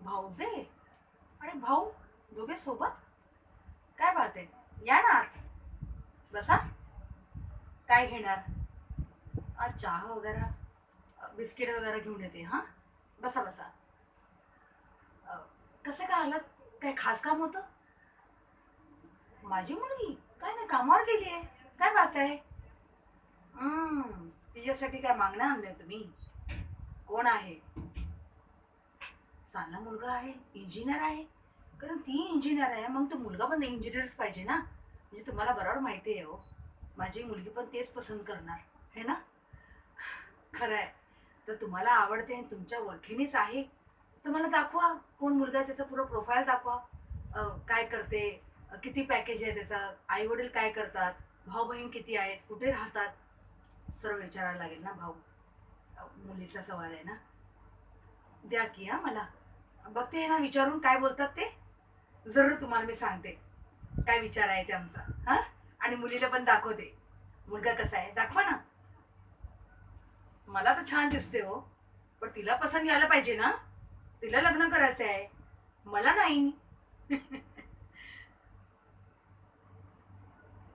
भाऊजे आणि भाऊ दोघे सोबत? काय बात आहे. या ना आत. बसा. काय घेणार? चहा वगैरे, बिस्किट वगैरे घेऊन येते. हा, बसा बसा. अ, कसं काय आलात? काय खास काम होतं? माझी मुलगी काय नाही, कामावर गेली आहे. काय बात आहे? तिच्यासाठी काय मागणं आणलंय तुम्ही? कोण आहे? चांगला मुलगा आहे, इंजिनियर आहे. कारण ती इंजिनियर आहे, मग तो मुलगा पण इंजिनियरच पाहिजे ना. म्हणजे तुम्हाला बरोबर माहिती आहे हो, माझी मुलगी पण तेच पसंत करणार है ना. खरं आहे. तर तुम्हाला आवडते आणि तुमच्या ओळखीनेच आहे, तर मला दाखवा कोण मुलगा आहे, त्याचा पुरं प्रोफाईल दाखवा. काय करते, किती पॅकेज आहे त्याचा, आई वडील काय करतात, भाऊ बहीण किती आहेत, कुठे राहतात, सर्व विचारायला लागेल ना भाऊ. मुलीचा सवाल आहे ना. द्या की हा मला. बघते ना विचारून काय बोलतात ते. जरूर तुम्हाला मी सांगते काय विचार आहे ते आमचा. हा, आणि मुलीला पण दाखवते मुलगा कसा आहे, दाखवा ना. मला तर छान दिसते हो, पण तिला पसंत यायला पाहिजे ना. तिला लग्न करायचं आहे, मला नाही.